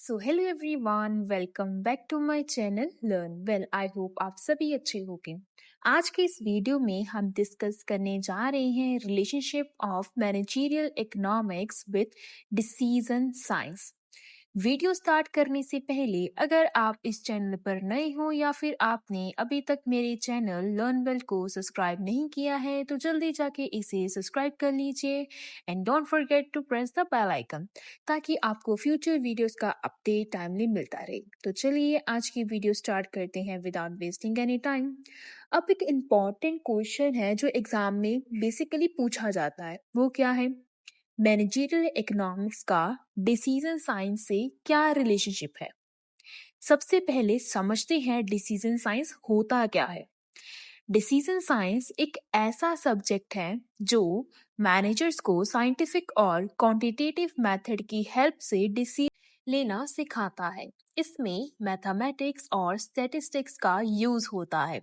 So hello everyone, welcome back to my channel learn well. I hope आप सभी अच्छे होंगे। आज के इस वीडियो में हम डिस्कस करने जा रहे हैं relationship of managerial economics with decision science. Video start करने से पहले अगर आप इस चैनल पर नए हो या फिर आपने अभी तक मेरे चैनल लर्न वेल को सब्सक्राइब नहीं किया है तो जल्दी जाके इसे सब्सक्राइब कर लीजिए and don't forget to press the bell icon ताकि आपको फ्यूचर वीडियोस का अपडेट टाइमली मिलता रहे। तो चलिए आज की वीडियो स्टार्ट करते हैं विदाउट वेस्टिंग एनी टाइम। अब एक इम्पॉर्टेंट क्वेश्चन है जो एग्जाम में बेसिकली पूछा जाता है, वो क्या है? मैनेजरियल इकोनॉमिक्स का डिसीजन साइंस से क्या रिलेशनशिप है। सबसे पहले समझते हैं डिसीजन साइंस होता क्या है। डिसीजन साइंस एक ऐसा सब्जेक्ट है जो मैनेजर्स को साइंटिफिक और क्वांटिटेटिव मेथड की हेल्प से डिसीजन लेना सिखाता है। इसमें मैथमेटिक्स और स्टैटिस्टिक्स का यूज होता है।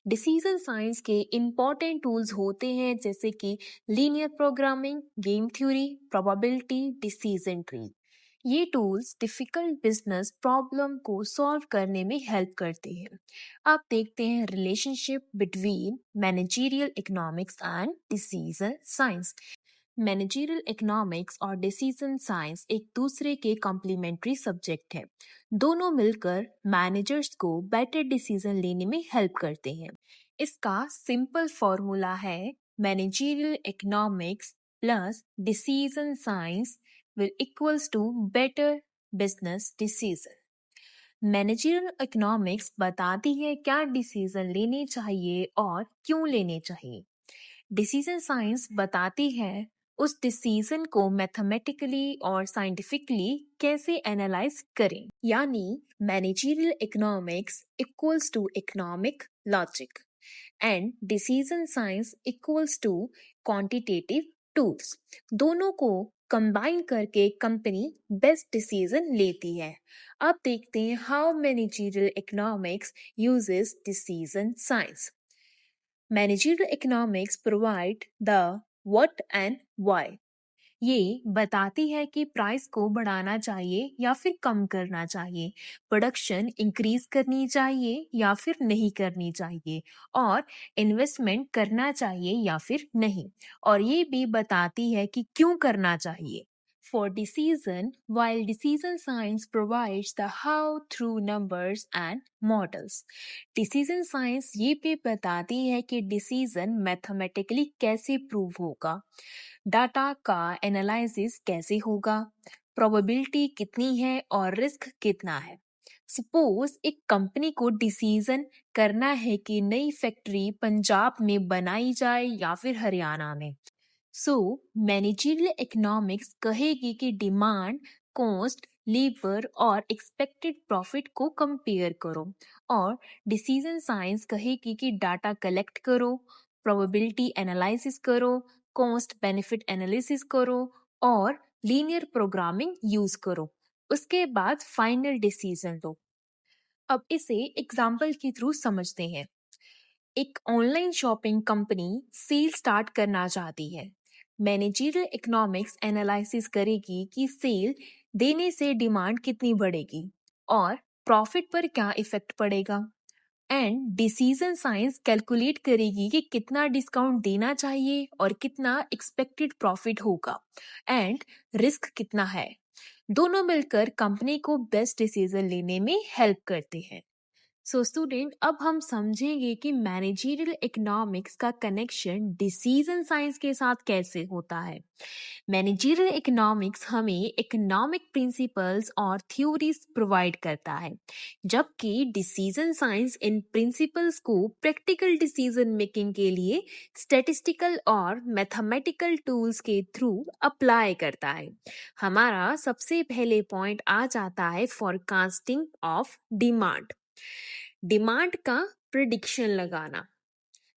डिसीजन साइंस के इम्पोर्टेंट टूल्स होते हैं जैसे कि linear programming, game theory, probability, decision tree. ये टूल्स डिफिकल्ट बिजनेस प्रॉब्लम को सॉल्व करने में हेल्प करते हैं। आप देखते हैं relationship between managerial economics and decision science. Managerial economics और डिसीजन साइंस एक दूसरे के कॉम्प्लीमेंट्री सब्जेक्ट है। दोनों मिलकर मैनेजर्स को बेटर डिसीजन लेने में हेल्प करते हैं। इसका सिंपल फॉर्मूला है managerial economics plus decision science will equals to better business decision। Managerial economics बताती है क्या डिसीजन लेने चाहिए और क्यों लेने चाहिए। डिसीजन साइंस बताती है उस डिसीजन को मैथमेटिकली और साइंटिफिकली कैसे एनालाइज करें। यानी managerial economics equals to economic logic and decision science equals to quantitative tools. दोनों को कंबाइन करके कंपनी बेस्ट डिसीजन लेती है। अब देखते हैं how managerial economics uses decision science. Managerial economics provide the what and why. ये बताती है कि प्राइस को बढ़ाना चाहिए या फिर कम करना चाहिए, प्रोडक्शन इंक्रीज करनी चाहिए या फिर नहीं करनी चाहिए, और इन्वेस्टमेंट करना चाहिए या फिर नहीं। और ये भी बताती है कि क्यों करना चाहिए। For decision, while decision science provides the how through numbers and models, decision science ये भी बताती है कि डिसीजन मैथमेटिकली कैसे प्रूव होगा, डाटा का एनालिसिस कैसे होगा, प्रोबेबिलिटी कितनी है और रिस्क कितना है। सपोज एक कंपनी को डिसीजन करना है कि नई फैक्ट्री पंजाब में बनाई जाए या फिर हरियाणा में। सो मैनेजरियल इकोनॉमिक्स कहेगी कि डिमांड, कॉस्ट, लेबर और एक्सपेक्टेड प्रॉफिट को कंपेयर करो, और डिसीजन साइंस कहेगी कि डाटा कलेक्ट करो, प्रोबेबिलिटी एनालिसिस करो, कॉस्ट बेनिफिट एनालिसिस करो और लीनियर प्रोग्रामिंग यूज करो। उसके बाद फाइनल डिसीजन लो। अब इसे एग्जाम्पल के थ्रू समझते हैं। एक online shopping company cell start करना चाहती है। मैनेजरियल इकोनॉमिक्स एनालिसिस करेगी कि सेल देने से डिमांड कितनी बढ़ेगी और प्रॉफिट पर क्या इफेक्ट पड़ेगा। एंड डिसीजन साइंस कैलकुलेट करेगी कि कितना डिस्काउंट देना चाहिए और कितना एक्सपेक्टेड प्रॉफिट होगा एंड रिस्क कितना है। दोनों मिलकर कंपनी को बेस्ट डिसीजन लेने में हेल्प करते हैं। सो स्टूडेंट, अब हम समझेंगे कि मैनेजरियल इकोनॉमिक्स का कनेक्शन डिसीजन साइंस के साथ कैसे होता है। मैनेजरियल इकोनॉमिक्स हमें इकोनॉमिक प्रिंसिपल्स और थ्योरीज प्रोवाइड करता है, जबकि डिसीजन साइंस इन प्रिंसिपल्स को प्रैक्टिकल डिसीजन मेकिंग के लिए स्टैटिस्टिकल और मैथमेटिकल टूल्स के थ्रू अप्लाई करता है। हमारा सबसे पहले पॉइंट आ जाता है फोरकास्टिंग ऑफ डिमांड। डिमांड का प्रिडिक्शन लगाना।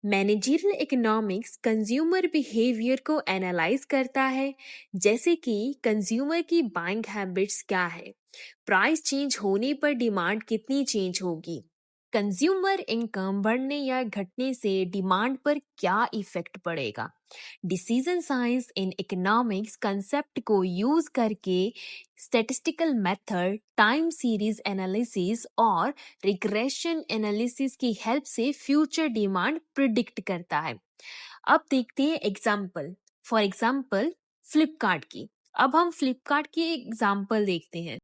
मैनेजरियल इकोनॉमिक्स कंज्यूमर बिहेवियर को एनालाइज करता है, जैसे कि कंज्यूमर की बाइंग हैबिट्स क्या है, प्राइस चेंज होने पर डिमांड कितनी चेंज होगी, कंज्यूमर इनकम बढ़ने या घटने से डिमांड पर क्या इफेक्ट पड़ेगा? Decision science in economics concept को यूज करके statistical method, time series analysis और रिग्रेशन एनालिसिस की हेल्प से फ्यूचर डिमांड प्रिडिक्ट करता है। अब देखते हैं एग्जाम्पल। फॉर एग्जाम्पल फ्लिपकार्ट की। अब हम फ्लिपकार्ट की एग्जाम्पल देखते हैं।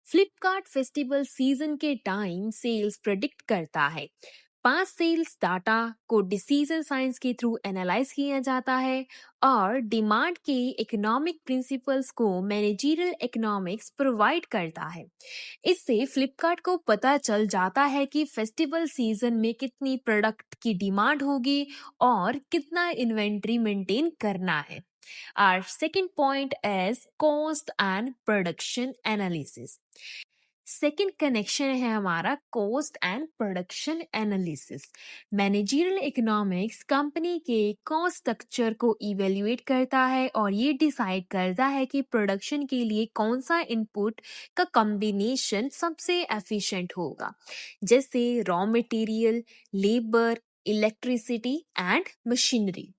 फ्लिपकार्ट फेस्टिवल सीजन के टाइम सेल्स प्रेडिक्ट करता है। पास सेल्स डाटा को डिसीजन साइंस के थ्रू एनालाइज किया जाता है और डिमांड के इकोनॉमिक प्रिंसिपल्स को मैनेजरियल इकोनॉमिक्स प्रोवाइड करता है। इससे फ्लिपकार्ट को पता चल जाता है कि फेस्टिवल सीजन में कितनी प्रोडक्ट की डिमांड होगी और कितना इन्वेंट्री मेंटेन करना है। Our second point is cost and production analysis. Second connection है हमारा cost and production analysis. Managerial economics company के कॉस्ट स्ट्रक्चर को इवेल्युएट करता है और ये डिसाइड करता है कि प्रोडक्शन के लिए कौन सा इनपुट का कॉम्बिनेशन सबसे एफिशिएंट होगा, जैसे raw material, labour, electricity and machinery.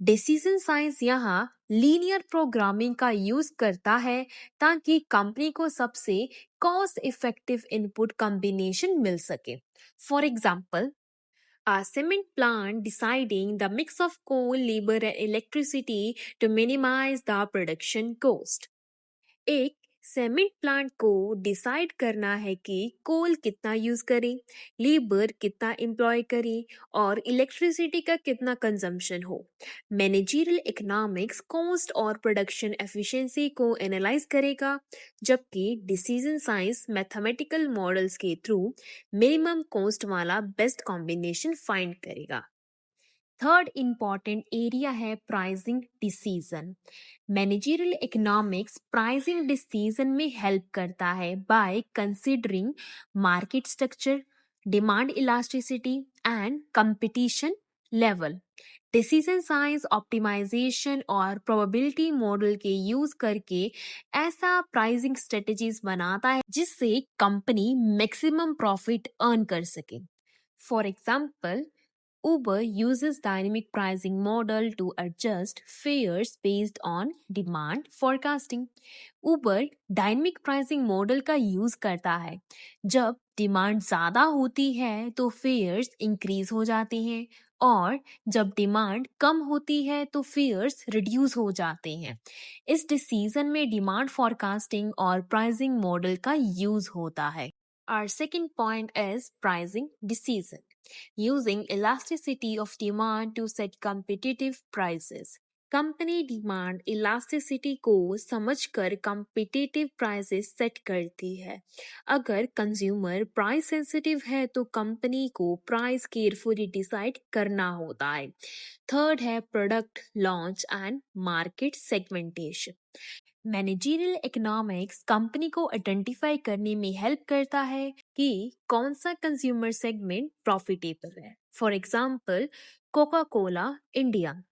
Decision science यहाँ लीनियर प्रोग्रामिंग का यूज करता है ताकि कंपनी को सबसे कॉस्ट इफेक्टिव इनपुट कॉम्बिनेशन मिल सके। For example, a cement plant deciding the mix of coal, labor and electricity to minimize the production cost. एक cement plant को डिसाइड करना है कि कोल कितना यूज करें, लेबर कितना एम्प्लॉय करें और इलेक्ट्रिसिटी का कितना कंजम्पशन हो। मैनेजरियल इकोनॉमिक्स कॉस्ट और प्रोडक्शन एफिशिएंसी को एनालाइज करेगा, जबकि डिसीजन साइंस मैथमेटिकल मॉडल्स के थ्रू मिनिमम कॉस्ट वाला बेस्ट कॉम्बिनेशन फाइंड करेगा। थर्ड इंपॉर्टेंट एरिया है pricing decision. Managerial economics pricing decision में हेल्प करता है by considering market structure, demand elasticity and competition level. Decision science optimisation और probability model के use करके ऐसा प्राइसिंग स्ट्रेटजीज बनाता है जिससे कंपनी मैक्सिमम प्रॉफिट अर्न कर सके। For example, Uber uses dynamic pricing model to adjust fares based on demand forecasting. Uber dynamic pricing model का यूज करता है। जब डिमांड ज्यादा होती है तो फेयर्स इंक्रीज हो जाते हैं और जब डिमांड कम होती है तो फेयर्स रिड्यूस हो जाते हैं। इस डिसीजन में डिमांड फोरकास्टिंग और प्राइसिंग मॉडल का यूज होता है। Our second point is pricing decision. Using elasticity of demand to set competitive prices. Company demand elasticity को समझकर competitive prices सेट करती है। अगर कंज्यूमर प्राइस सेंसिटिव है तो कंपनी को प्राइस केयरफुली डिसाइड करना होता है। थर्ड है product launch and market segmentation. Managerial economics company को आइडेंटिफाई करने में हेल्प करता है कि कौन सा कंज्यूमर सेगमेंट प्रॉफिटेबल है। For example, Coca Cola India.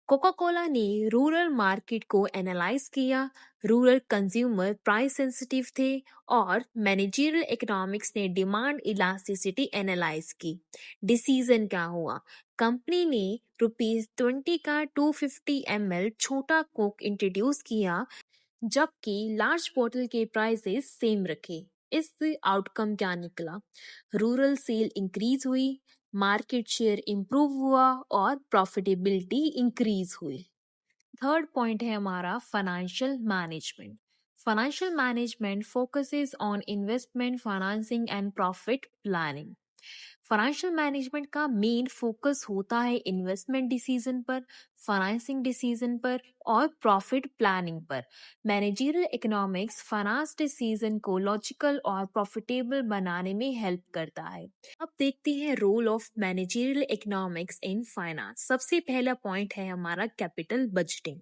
Coca Cola ने रूरल मार्केट को एनालाइज किया। रूरल कंज्यूमर प्राइस सेंसिटिव थे और मैनेजरियल इकोनॉमिक्स ने डिमांड इलास्टिसिटी एनालाइज की। डिसीजन क्या हुआ? कंपनी ने ₹20 का 250 ml छोटा कोक इंट्रोड्यूस किया, जबकि लार्ज बोतल के प्राइसेस सेम रखे। इस आउटकम क्या निकला? रूरल सेल इंक्रीज हुई, मार्केट शेयर इंप्रूव हुआ और प्रॉफिटेबिलिटी इंक्रीज हुई। थर्ड पॉइंट है हमारा financial management. Financial management focuses on investment, financing and profit planning. Financial management का मेन फोकस होता है इन्वेस्टमेंट डिसीजन पर, फाइनेंसिंग डिसीजन पर और प्रॉफिट प्लानिंग पर। मैनेजरियल इकोनॉमिक्स फाइनेंस डिसीजन को लॉजिकल और प्रॉफिटेबल बनाने में हेल्प करता है। अब देखते हैं role of managerial economics in finance. सबसे पहला पॉइंट है हमारा कैपिटल बजटिंग।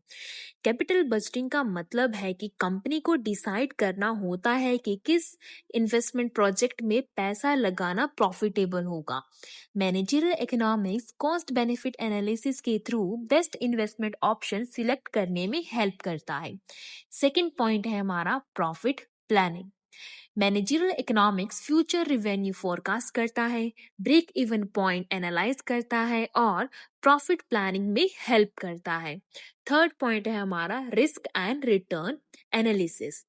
कैपिटल बजटिंग का मतलब है कि कंपनी को डिसाइड करना होता है कि किस इन्वेस्टमेंट प्रोजेक्ट में पैसा लगाना प्रॉफिटेबल होगा। Managerial economics cost benefit analysis के through best investment option select करने में हेल्प करता है। सेकंड पॉइंट है हमारा profit planning. Managerial economics future revenue forecast करता है, ब्रेक इवन पॉइंट एनालाइज करता है और प्रॉफिट प्लानिंग में हेल्प करता है। थर्ड पॉइंट है हमारा risk and return analysis.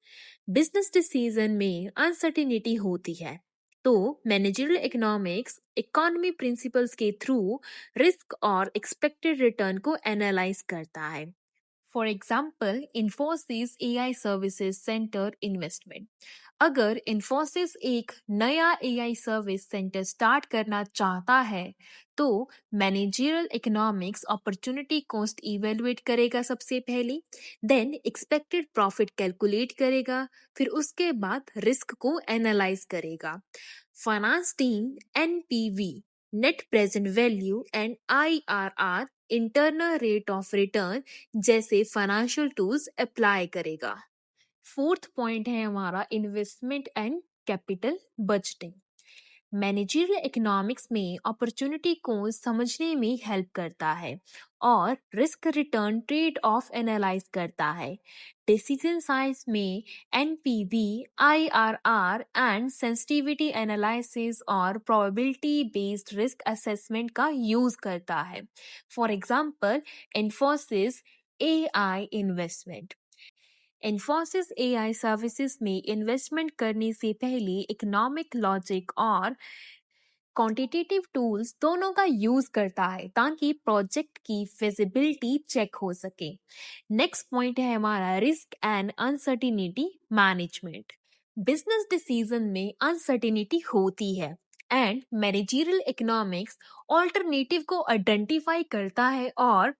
Business decision में अनसर्टिनिटी होती है, तो मैनेजरियल इकोनॉमिक्स इकोनॉमी प्रिंसिपल्स के थ्रू रिस्क और एक्सपेक्टेड रिटर्न को एनालाइज करता है। For example, Infosys AI services centre investment. अगर इन्फोसिस एक नया एआई सर्विस सेंटर स्टार्ट करना चाहता है, तो managerial economics opportunity cost evaluate करेगा सबसे पहले, देन एक्सपेक्टेड प्रॉफिट कैलकुलेट करेगा, फिर उसके बाद रिस्क को एनालाइज करेगा। Finance team NPV, net present value and IRR, internal rate of return जैसे फाइनेंशियल टूल्स अप्लाई करेगा। फोर्थ पॉइंट है हमारा investment and capital budgeting. Managerial economics में अपॉर्चुनिटी को समझने में हेल्प करता है और risk return trade off analyse करता है। डिसीजन साइंस में NPV, IRR and sensitivity analysis और प्रोबेबिलिटी बेस्ड रिस्क असेसमेंट का यूज करता है। For example, Infosys AI investment. Infosys AI services में इन्वेस्टमेंट करने से पहले इकोनॉमिक लॉजिक और क्वांटिटेटिव टूल्स दोनों का यूज करता है ताकि प्रोजेक्ट की फिजिबिलिटी चेक हो सके। नेक्स्ट पॉइंट है हमारा risk and uncertainty management. Business decision में अनसर्टिनिटी होती है एंड मैनेजरियल इकोनॉमिक्स ऑल्टरनेटिव को आइडेंटिफाई करता है और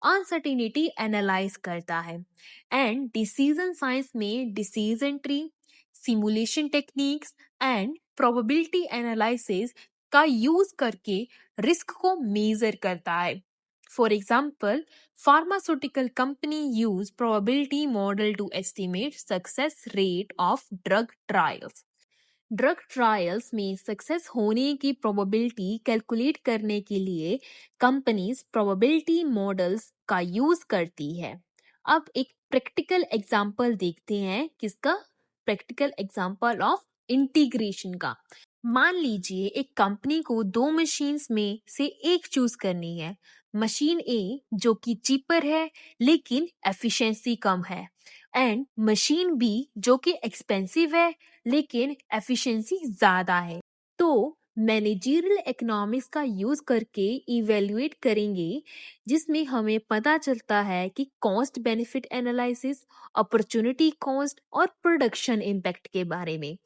अनसर्टिनिटी एनालाइज करता है। एंड डिसीजन साइंस में decision tree, simulation techniques and probability analysis का यूज करके रिस्क को मेजर करता है। For example, pharmaceutical company use probability model to estimate success rate of drug trials. Drug trials में success होने की प्रोबेबिलिटी कैलकुलेट करने के लिए कंपनीज प्रोबेबिलिटी मॉडल्स का यूज करती है। अब एक प्रैक्टिकल एग्जांपल देखते हैं, किसका? प्रैक्टिकल एग्जांपल ऑफ इंटीग्रेशन का। मान लीजिए एक कंपनी को दो मशीन्स में से एक चूज करनी है। मशीन ए जो कि चीपर है लेकिन एफिशिएंसी कम है, एंड मशीन बी जो कि एक्सपेंसिव है लेकिन एफिशिएंसी ज्यादा है। तो मैनेजरियल इकोनॉमिक्स का यूज करके इवेल्युएट करेंगे, जिसमें हमें पता चलता है कि cost benefit analysis, opportunity cost और प्रोडक्शन इम्पैक्ट के बारे में।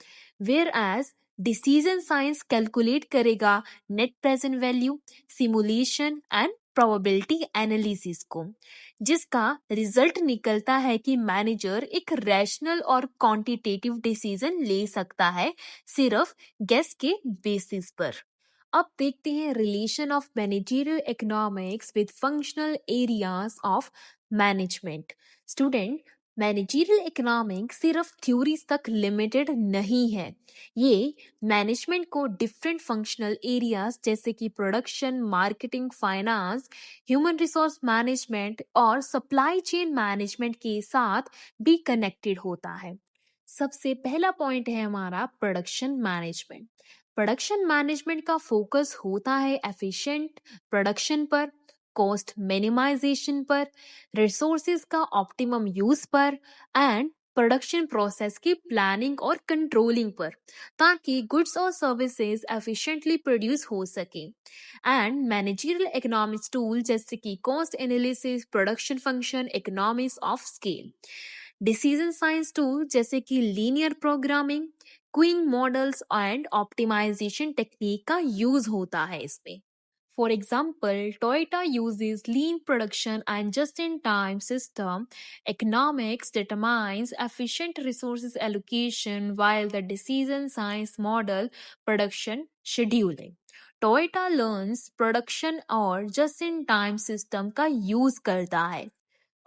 Whereas decision science calculate करेगा net present value, simulation and probability analysis को, जिसका रिजल्ट निकलता है कि मैनेजर एक रैशनल और क्वांटिटेटिव डिसीजन ले सकता है सिर्फ गेस के बेसिस पर। अब देखते हैं relation of managerial economics with functional areas of management. Student, managerial economics सिर्फ थ्योरीज तक लिमिटेड नहीं है, ये मैनेजमेंट को डिफरेंट फंक्शनल एरियाज जैसे कि production, marketing, finance, human resource management और सप्लाई चेन मैनेजमेंट के साथ भी कनेक्टेड होता है। सबसे पहला पॉइंट है हमारा प्रोडक्शन मैनेजमेंट। प्रोडक्शन मैनेजमेंट का फोकस होता है एफिशिएंट प्रोडक्शन पर, कॉस्ट मिनिमाइजेशन पर, रिसोर्सेज का ऑप्टिमम यूज पर एंड प्रोडक्शन प्रोसेस की प्लानिंग और कंट्रोलिंग पर, ताकि गुड्स और सर्विसेज एफिशिएंटली प्रोड्यूस हो सके। एंड मैनेजरियल इकोनॉमिक्स टूल जैसे कि cost analysis, production function, economics of scale, decision science tool जैसे कि linear programming, queuing models and optimisation technique का यूज होता है इसमें। For example, Toyota uses lean production and just-in-time system economics determines efficient resources allocation while the decision science model production scheduling. Toyota learns production और just-in-time system का use करता है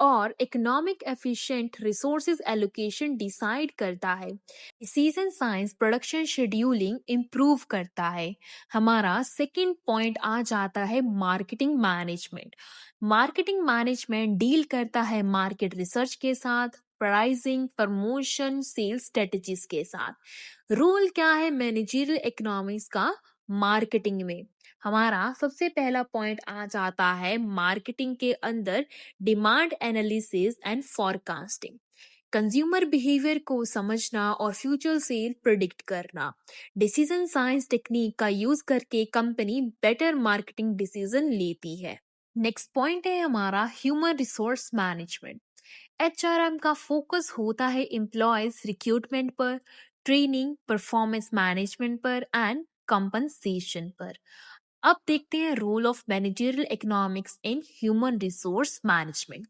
और economic efficient resources allocation decide करता है। Decision science production scheduling improve करता है। हमारा सेकंड पॉइंट आ जाता है marketing management. Marketing management deal करता है मार्केट रिसर्च के साथ, प्राइसिंग, प्रमोशन, सेल्स स्ट्रेटजीज के साथ। रोल क्या है मैनेजरियल इकोनॉमिक्स का मार्केटिंग में? हमारा सबसे पहला पॉइंट आ जाता है मार्केटिंग के अंदर demand analysis and forecasting. Consumer behaviour को समझना और फ्यूचर सेल प्रिडिक्ट करना। डिसीजन साइंस टेक्निक का यूज करके कंपनी बेटर मार्केटिंग डिसीजन लेती है। नेक्स्ट पॉइंट है हमारा ह्यूमन रिसोर्स मैनेजमेंट। एचआरएम का फोकस होता है एम्प्लॉयज रिक्रूटमेंट पर, ट्रेनिंग, परफॉर्मेंस मैनेजमेंट पर एंड कंपनसेशन पर। अब देखते हैं role of managerial economics in human resource management.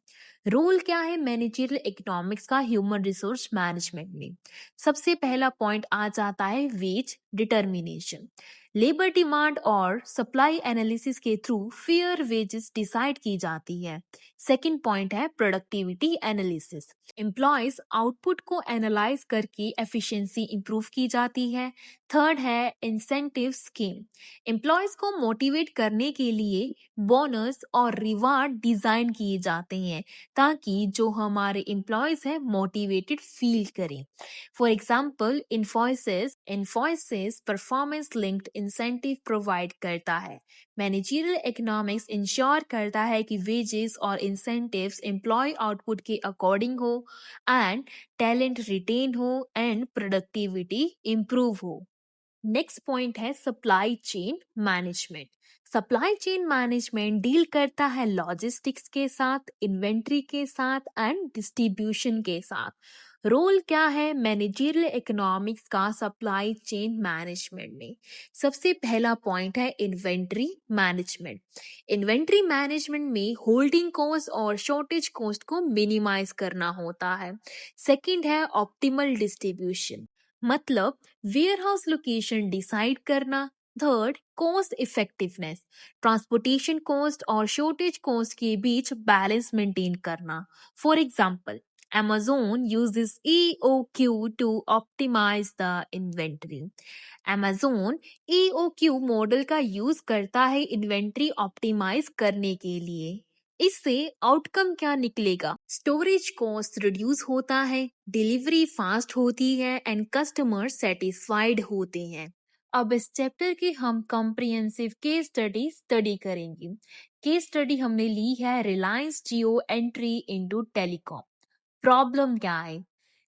Role क्या है मैनेजरियल इकोनॉमिक्स का ह्यूमन रिसोर्स मैनेजमेंट में? सबसे पहला पॉइंट आ जाता है वेज डिटर्मिनेशन। लेबर डिमांड और सप्लाई एनालिसिस के थ्रू फेयर वेजेस डिसाइड की जाती है। सेकंड पॉइंट है प्रोडक्टिविटी एनालिसिस। एम्प्लॉयज आउटपुट को एनालाइज करके एफिशिएंसी इंप्रूव की जाती है। थर्ड है इंसेंटिव स्कीम। एम्प्लॉयज को मोटिवेट करने के लिए बोनस और रिवार्ड डिजाइन किए जाते हैं ताकि जो हमारे एम्प्लॉयज हैं मोटिवेटेड फील करें। For example Infosys performance linked incentive provide करता है। मैनेजरियल इकोनॉमिक्स इंश्योर करता है कि वेजेस और इंसेंटिव्स एम्प्लॉय आउटपुट के अकॉर्डिंग हो एंड टैलेंट रिटेन हो एंड प्रोडक्टिविटी इंप्रूव हो। नेक्स्ट पॉइंट है supply chain management. Supply chain management deal करता है लॉजिस्टिक्स के साथ, इन्वेंट्री के साथ एंड डिस्ट्रीब्यूशन के साथ। रोल क्या है मैनेजरियल इकोनॉमिक्स का सप्लाई चेन मैनेजमेंट में? सबसे पहला पॉइंट है इन्वेंट्री मैनेजमेंट। इन्वेंट्री मैनेजमेंट में होल्डिंग कॉस्ट और शॉर्टेज कॉस्ट को मिनिमाइज करना होता है। सेकंड है ऑप्टिमल डिस्ट्रीब्यूशन, मतलब वेयर हाउस लोकेशन डिसाइड करना। Third cost effectiveness, transportation cost और शॉर्टेज कॉस्ट के बीच बैलेंस मेंटेन करना। For example Amazon uses EOQ to optimize the inventory. Amazon EOQ model का यूज करता है इन्वेंट्री ऑप्टिमाइज करने के लिए। इससे आउटकम क्या निकलेगा? स्टोरेज कॉस्ट रिड्यूस होता है, डिलीवरी फास्ट होती है एंड कस्टमर सेटिस्फाइड होते हैं। अब इस चैप्टर की हम कॉम्प्रिहेंसिव केस स्टडी करेंगे। केस स्टडी हमने ली है रिलायंस जियो एंट्री इनटू टेलीकॉम। प्रॉब्लम क्या है?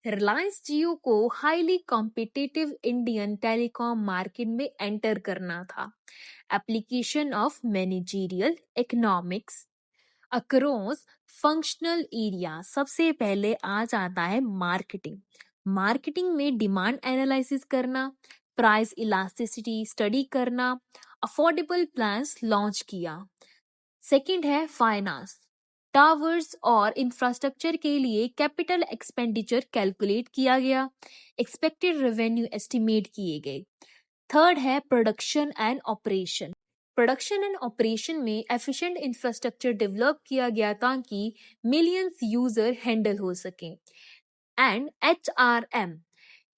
रिलायंस जियो को highly competitive Indian telecom market में एंटर करना था। Application of managerial economics across functional area. सबसे पहले आ जाता है मार्केटिंग। मार्केटिंग में डिमांड एनालिसिस करना, प्राइस इलास्टिसिटी स्टडी करना, अफोर्डेबल प्लान्स लॉन्च किया। सेकंड है फाइनेंस, टावर्स और इंफ्रास्ट्रक्चर के लिए कैपिटल एक्सपेंडिचर कैलकुलेट किया गया, एक्सपेक्टेड रेवेन्यू एस्टिमेट किए गए। थर्ड है production and operation. Production and operation में एफिशिएंट इंफ्रास्ट्रक्चर डेवलप किया गया ताकि मिलियंस यूजर हैंडल हो सके। एंड HRM,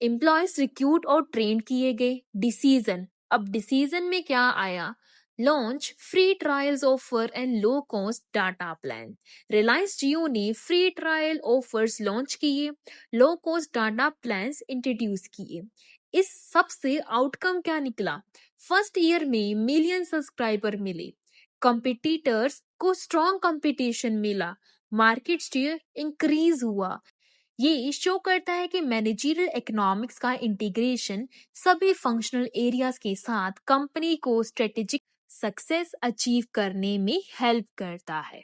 एम्प्लॉयज रिक्रूट और ट्रेन किए गए। डिसीजन, अब डिसीजन में क्या आया? Launch free trials offer and low cost data plan. Reliance Jio ने फ्री ट्रायल ऑफर्स लॉन्च किए, low cost data plans introduce किए। इस सब से आउटकम क्या निकला? फर्स्ट ईयर में मिलियन सब्सक्राइबर मिले, कंपिटिटर्स को स्ट्रॉन्ग कंपटीशन मिला, मार्केट शेयर इंक्रीज हुआ। ये शो करता है कि मैनेजरियल इकोनॉमिक्स का इंटीग्रेशन सभी फंक्शनल एरियाज के साथ कंपनी को स्ट्रेटेजिक सक्सेस अचीव करने में हेल्प करता है।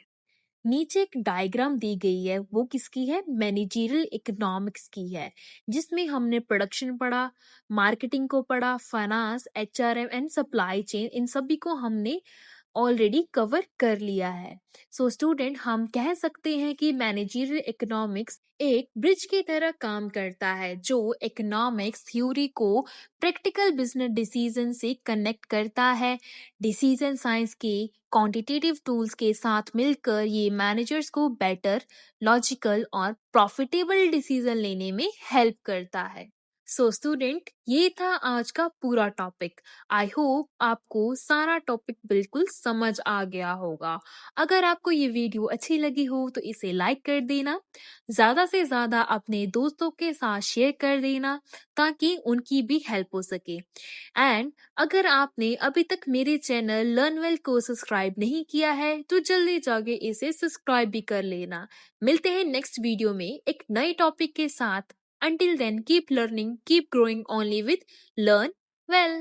नीचे एक डायग्राम दी गई है, वो किसकी है? मैनेजरियल इकोनॉमिक्स की है, जिसमें हमने प्रोडक्शन पढ़ा, मार्केटिंग को पढ़ा, finance, HRM and supply chain, इन सभी को हमने ऑलरेडी कवर कर लिया है। सो स्टूडेंट, हम कह सकते हैं कि मैनेजरियल इकोनॉमिक्स एक ब्रिज की तरह काम करता है जो इकोनॉमिक्स थ्योरी को प्रैक्टिकल बिजनेस डिसीजन से कनेक्ट करता है। डिसीजन साइंस के क्वांटिटेटिव टूल्स के साथ मिलकर ये मैनेजर्स को बेटर, लॉजिकल और प्रॉफिटेबल डिसीजन लेने में हेल्प करता है। सो स्टूडेंट, ये था आज का पूरा टॉपिक। आई होप आपको सारा टॉपिक बिल्कुल समझ आ गया होगा। अगर आपको ये वीडियो अच्छी लगी हो तो इसे लाइक कर देना, ज़्यादा से ज़्यादा अपने दोस्तों के साथ शेयर कर देना ताकि उनकी भी हेल्प हो सके। एंड अगर आपने अभी तक मेरे चैनल लर्न वेल को सब्सक्राइब नहीं किया है तो जल्दी जाके इसे सब्सक्राइब भी कर लेना। मिलते हैं नेक्स्ट वीडियो में एक नए टॉपिक के साथ। Until then, keep learning, keep growing only with Learn Well.